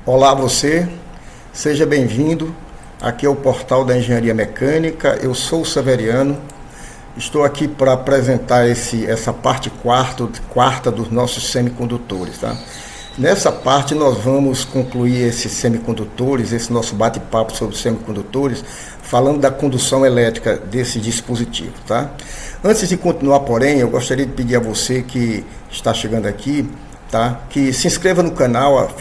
Olá você, seja bem-vindo, aqui é o Portal da Engenharia Mecânica, eu sou o Severiano, estou aqui para apresentar essa parte quarta dos nossos semicondutores, tá? Nessa parte nós vamos concluir esses semicondutores, esse nosso bate-papo sobre semicondutores, falando da condução elétrica desse dispositivo, tá? Antes de continuar, porém, eu gostaria de pedir a você que está chegando aqui, tá? Que se inscreva no canal,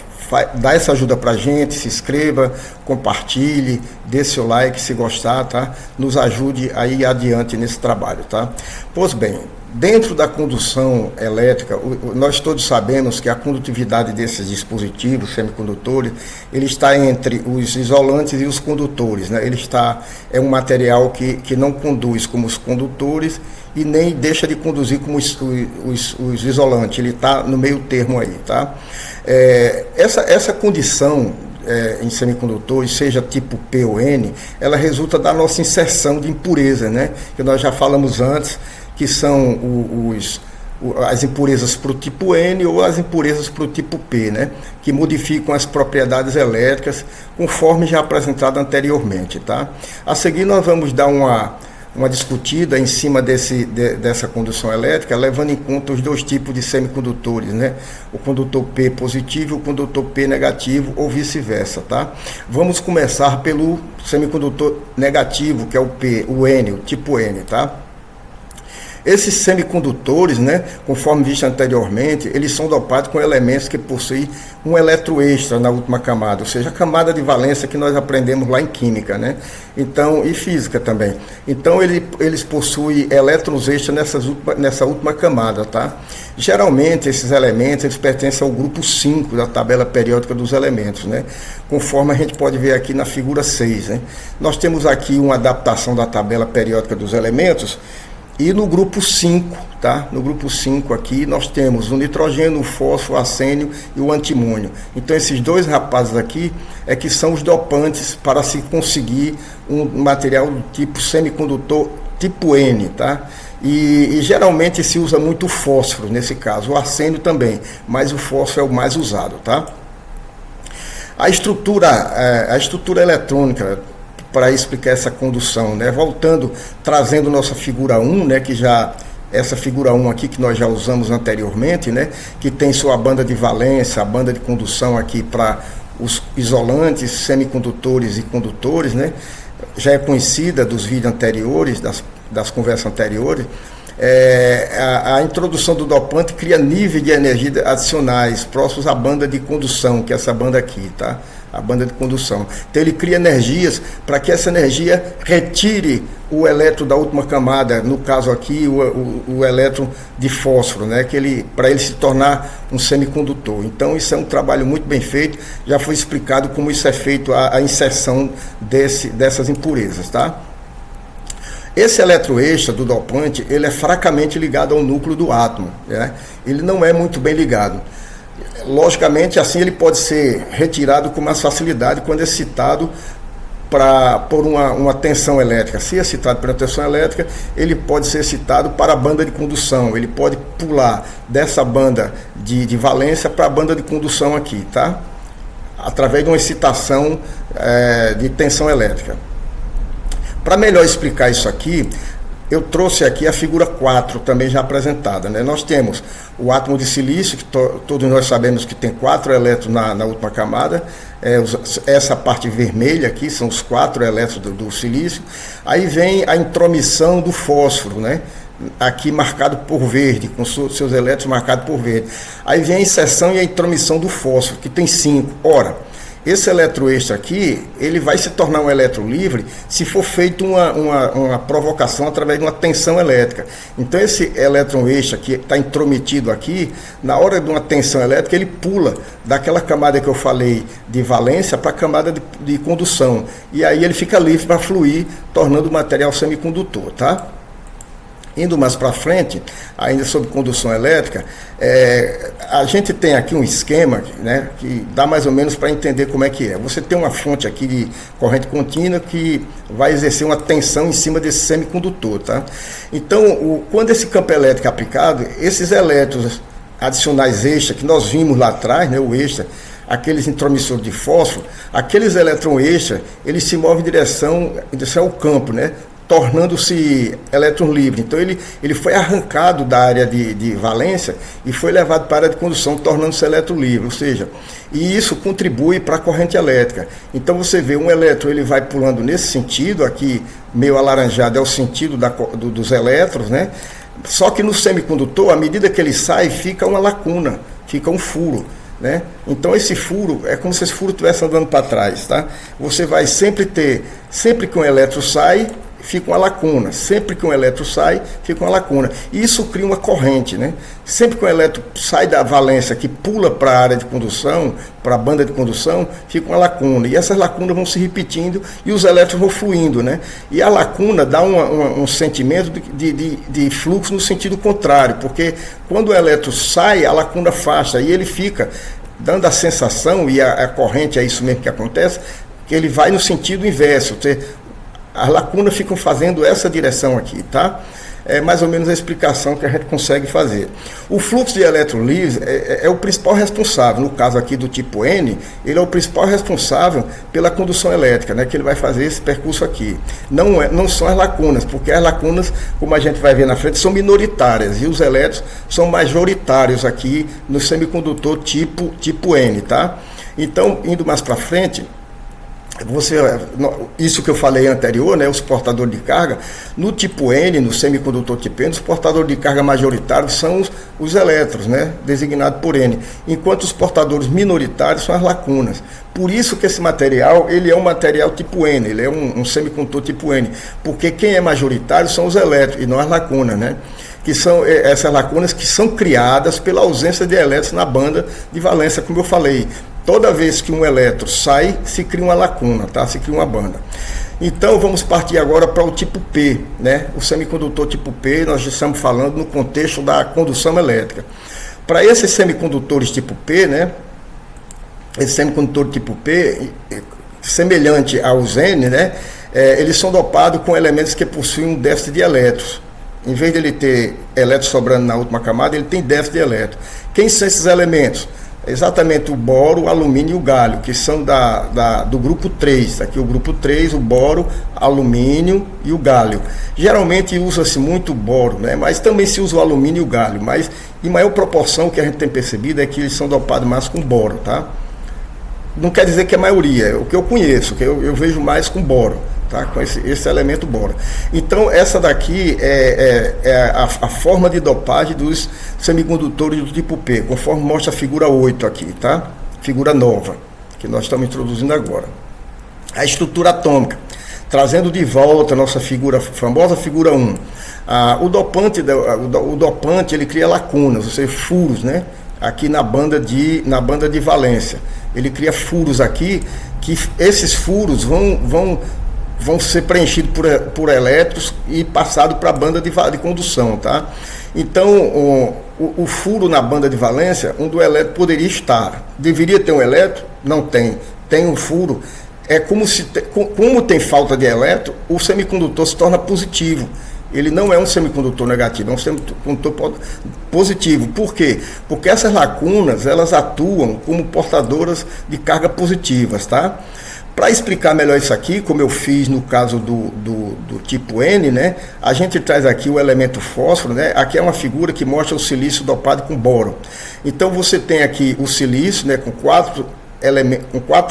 dá essa ajuda pra gente, se inscreva, compartilhe, dê seu like se gostar, tá? Nos ajude a ir adiante nesse trabalho, tá? Pois bem, dentro da condução elétrica, nós todos sabemos que a condutividade desses dispositivos semicondutores, ele está entre os isolantes e os condutores, né? É um material que não conduz como os condutores e nem deixa de conduzir como os isolantes, ele está no meio termo aí, tá? Essa condição em semicondutores, seja tipo P ou N, ela resulta da nossa inserção de impureza, né? Que nós já falamos antes, que são as impurezas para o tipo N ou as impurezas para o tipo P, né? Que modificam as propriedades elétricas, conforme já apresentado anteriormente, tá? A seguir nós vamos dar uma discutida em cima dessa condução elétrica, levando em conta os dois tipos de semicondutores, né? O condutor P positivo e o condutor P negativo, ou vice-versa, tá? Vamos começar pelo semicondutor negativo, que é o N, o tipo N, tá? Esses semicondutores, né, conforme visto anteriormente, eles são dopados com elementos que possuem um elétron extra na última camada, ou seja, a camada de valência que nós aprendemos lá em química, né? Então, e física também. Então, eles possuem elétrons extras nessa última camada, tá? Geralmente, esses elementos, eles pertencem ao grupo 5 da tabela periódica dos elementos, né? Conforme a gente pode ver aqui na figura 6, né? Nós temos aqui uma adaptação da tabela periódica dos elementos. E no grupo 5, tá? No grupo 5 aqui, nós temos o nitrogênio, o fósforo, o arsênio e o antimônio. Então, esses dois rapazes aqui é que são os dopantes para se conseguir um material do tipo semicondutor tipo N, tá? E geralmente se usa muito o fósforo nesse caso, o arsênio também, mas o fósforo é o mais usado, tá? A estrutura eletrônica, para explicar essa condução, né? Trazendo nossa figura 1, né? Essa figura 1 aqui que nós já usamos anteriormente, né? Que tem sua banda de valência, a banda de condução aqui para os isolantes, semicondutores e condutores, né? Já é conhecida dos vídeos anteriores, das conversas anteriores. A introdução do dopante cria níveis de energia adicionais próximos à banda de condução, que é essa banda aqui, tá? A banda de condução. Então ele cria energias para que essa energia retire o elétron da última camada, no caso aqui o elétron de fósforo, né? Para ele se tornar um semicondutor. Então isso é um trabalho muito bem feito, já foi explicado como isso é feito, a inserção dessas impurezas, tá? Esse elétron extra do dopante, ele é fracamente ligado ao núcleo do átomo, né? Ele não é muito bem ligado. Logicamente, assim ele pode ser retirado com mais facilidade quando é excitado por uma tensão elétrica. Se é excitado por uma tensão elétrica, ele pode ser excitado para a banda de condução. Ele pode pular dessa banda de valência para a banda de condução aqui, tá? Através de uma excitação de tensão elétrica. Para melhor explicar isso aqui, eu trouxe aqui a figura 4, também já apresentada, né? Nós temos o átomo de silício, que todos nós sabemos que tem 4 elétrons na última camada. Essa parte vermelha aqui são os 4 elétrons do silício. Aí vem a intromissão do fósforo, né? Aqui marcado por verde, com seus elétrons marcados por verde. Aí vem a inserção e a intromissão do fósforo, que tem 5. Ora, esse elétron extra aqui, ele vai se tornar um elétron livre se for feita uma provocação através de uma tensão elétrica. Então esse elétron extra que está intrometido aqui, na hora de uma tensão elétrica, ele pula daquela camada que eu falei de valência para a camada de condução. E aí ele fica livre para fluir, tornando o material semicondutor, tá? Indo mais para frente, ainda sobre condução elétrica, a gente tem aqui um esquema, né, que dá mais ou menos para entender como é que é. Você tem uma fonte aqui de corrente contínua que vai exercer uma tensão em cima desse semicondutor, tá? Então, quando esse campo elétrico é aplicado, esses elétrons adicionais extra, que nós vimos lá atrás, né, o extra, aqueles intromissores de fósforo, aqueles elétrons extras, eles se movem em direção ao campo, né? Tornando-se elétron livre. Então ele foi arrancado da área de valência e foi levado para a área de condução, tornando-se elétron livre, ou seja, e isso contribui para a corrente elétrica. Então você vê um elétron, ele vai pulando nesse sentido, aqui meio alaranjado é o sentido dos elétrons, né? Só que no semicondutor, à medida que ele sai, fica uma lacuna, fica um furo, né? Então esse furo é como se esse furo estivesse andando para trás, tá? Você vai sempre que um elétron sai, fica uma lacuna. Sempre que um elétron sai, fica uma lacuna. E isso cria uma corrente, né? Sempre que um elétron sai da valência, que pula para a área de condução, para a banda de condução, fica uma lacuna. E essas lacunas vão se repetindo e os elétrons vão fluindo, né? E a lacuna dá um sentimento de fluxo no sentido contrário, porque quando o elétron sai, a lacuna afasta e ele fica dando a sensação, e a corrente é isso mesmo que acontece, que ele vai no sentido inverso. As lacunas ficam fazendo essa direção aqui, tá? É mais ou menos a explicação que a gente consegue fazer. O fluxo de elétrons livres é o principal responsável, no caso aqui do tipo N, ele é o principal responsável pela condução elétrica, né? Que ele vai fazer esse percurso aqui. Não são as lacunas, porque as lacunas, como a gente vai ver na frente, são minoritárias, e os elétrons são majoritários aqui no semicondutor tipo N, tá? Então, indo mais para frente, isso que eu falei anterior, né, os portadores de carga, no tipo N, no semicondutor tipo N, os portadores de carga majoritários são os elétrons, né, designados por N, enquanto os portadores minoritários são as lacunas. Por isso que esse material, ele é um material tipo N, ele é um semicondutor tipo N, porque quem é majoritário são os elétrons e não as lacunas, né? Que são essas lacunas que são criadas pela ausência de elétrons na banda de valência, como eu falei. Toda vez que um elétron sai, se cria uma lacuna, tá? Se cria uma banda. Então, vamos partir agora para o tipo P, né? O semicondutor tipo P, nós estamos falando no contexto da condução elétrica. Para esses semicondutores tipo P, né? Esse semicondutor tipo P, semelhante aos N, né? Eles são dopados com elementos que possuem um déficit de elétrons. Em vez de ele ter elétrons sobrando na última camada, ele tem déficit de elétrons. Quem são esses elementos? Exatamente o boro, o alumínio e o galho, que são do grupo 3. Aqui o grupo 3, o boro, alumínio e o galho. Geralmente usa-se muito o boro, né? Mas também se usa o alumínio e o galho. Mas em maior proporção, o que a gente tem percebido é que eles são dopados mais com boro, tá? Não quer dizer que é a maioria, é o que eu conheço, que eu vejo mais com boro, tá? Com esse elemento boro. Então, essa daqui é a forma de dopagem dos semicondutores do tipo P, conforme mostra a figura 8 aqui, tá? Figura nova, que nós estamos introduzindo agora. A estrutura atômica, trazendo de volta a nossa famosa figura 1. O dopante ele cria lacunas, ou seja, furos, né? Aqui na banda de valência. Ele cria furos aqui, que esses furos vão ser preenchidos por elétrons e passados para a banda de condução, tá? Então, o furo na banda de valência, onde o elétron poderia estar. Deveria ter um elétron? Não tem. Tem um furo. É como tem falta de elétron, o semicondutor se torna positivo. Ele não é um semicondutor negativo, é um semicondutor positivo. Por quê? Porque essas lacunas, elas atuam como portadoras de carga positivas, tá? Para explicar melhor isso aqui, como eu fiz no caso do tipo N, né? A gente traz aqui o elemento fósforo, né? Aqui é uma figura que mostra o silício dopado com boro. Então você tem aqui o silício, né? Com quatro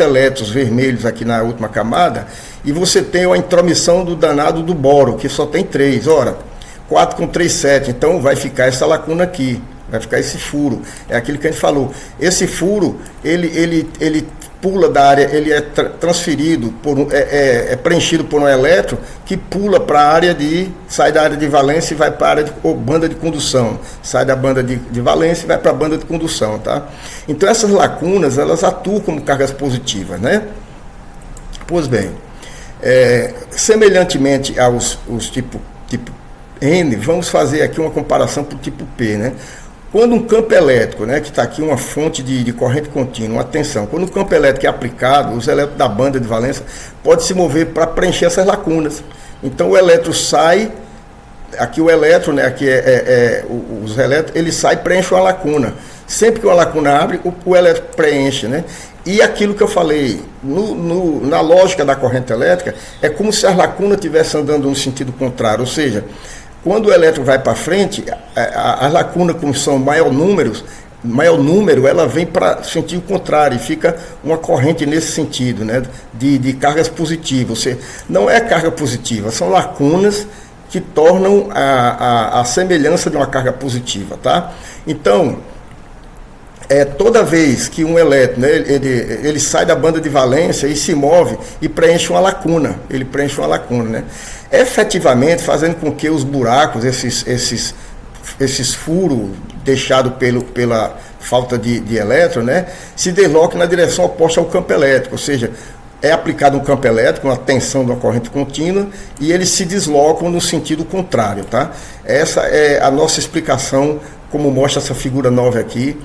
elétrons vermelhos aqui na última camada, e você tem a intromissão do danado do boro, que só tem 3. Ora, 4 com 3, 7. Então vai ficar essa lacuna aqui, vai ficar esse furo. É aquilo que a gente falou. Esse furo, ele pula da área, ele é transferido, preenchido por um elétron que pula para a área sai da área de valência e vai para a área de banda de condução. Sai da banda de valência e vai para a banda de condução, tá? Então essas lacunas, elas atuam como cargas positivas, né? Pois bem, semelhantemente aos tipo N, vamos fazer aqui uma comparação para o tipo P, né? Quando um campo elétrico, né, que está aqui uma fonte de corrente contínua, uma tensão, quando o campo elétrico é aplicado, os elétrons da banda de valência podem se mover para preencher essas lacunas. Então o elétron sai, aqui o elétron, né, aqui os elétrons, ele sai e preenche uma lacuna. Sempre que uma lacuna abre, o elétron preenche, né? E aquilo que eu falei, na lógica da corrente elétrica, é como se a lacuna estivesse andando no sentido contrário, ou seja, quando o elétron vai para frente, a lacuna, como são maior número, ela vem para sentido contrário, e fica uma corrente nesse sentido, né, de cargas positivas. Ou seja, não é carga positiva, são lacunas que tornam a semelhança de uma carga positiva, tá? Então, toda vez que um elétron, né, ele sai da banda de valência e se move e preenche uma lacuna, né? Efetivamente fazendo com que os buracos, esses furos deixados pela falta de elétron, né, se desloquem na direção oposta ao campo elétrico, ou seja, é aplicado um campo elétrico, uma tensão de uma corrente contínua, e eles se deslocam no sentido contrário, tá? Essa é a nossa explicação, como mostra essa figura 9 aqui,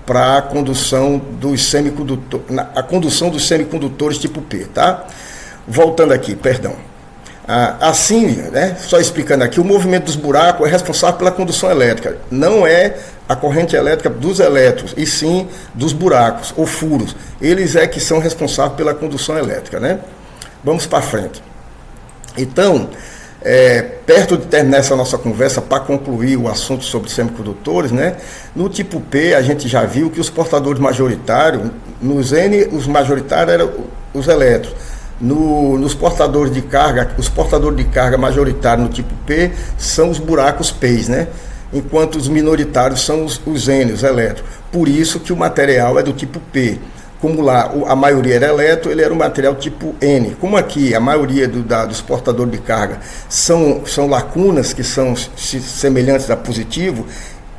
para a condução dos semicondutores tipo P, tá? Voltando aqui, perdão. Assim, né, só explicando aqui, o movimento dos buracos é responsável pela condução elétrica. Não é a corrente elétrica dos elétrons, e sim dos buracos ou furos. Eles é que são responsáveis pela condução elétrica, né? Vamos para frente. Então, perto de terminar essa nossa conversa, para concluir o assunto sobre semicondutores, né, no tipo P a gente já viu que os portadores majoritários, nos N, os majoritários eram os elétrons. Nos portadores de carga, os portadores de carga majoritários no tipo P são os buracos P's, né? Enquanto os minoritários são os N, os elétrons. Por isso que o material é do tipo P. Como lá a maioria era elétron, ele era um material tipo N. Como aqui a maioria dos portadores de carga são lacunas que são semelhantes a positivo,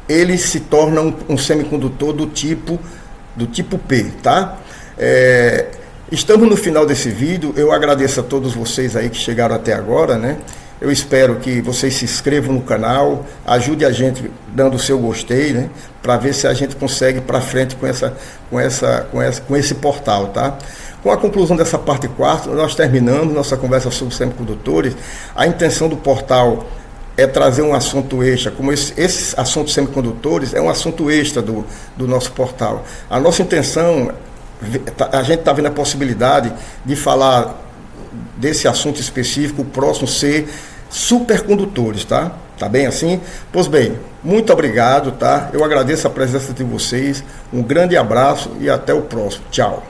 ele se torna um semicondutor do tipo P, tá? Estamos no final desse vídeo. Eu agradeço a todos vocês aí que chegaram até agora, né? Eu espero que vocês se inscrevam no canal, ajude a gente dando o seu gostei, né? Para ver se a gente consegue ir para frente com esse portal, tá? Com a conclusão dessa parte 4, nós terminamos nossa conversa sobre semicondutores. A intenção do portal é trazer um assunto extra, como esse assunto semicondutores é um assunto extra do nosso portal. A nossa intenção, a gente está vendo a possibilidade de falar desse assunto específico, o próximo ser supercondutores, tá? Tá bem assim? Pois bem, muito obrigado, tá? Eu agradeço a presença de vocês, um grande abraço e até o próximo. Tchau.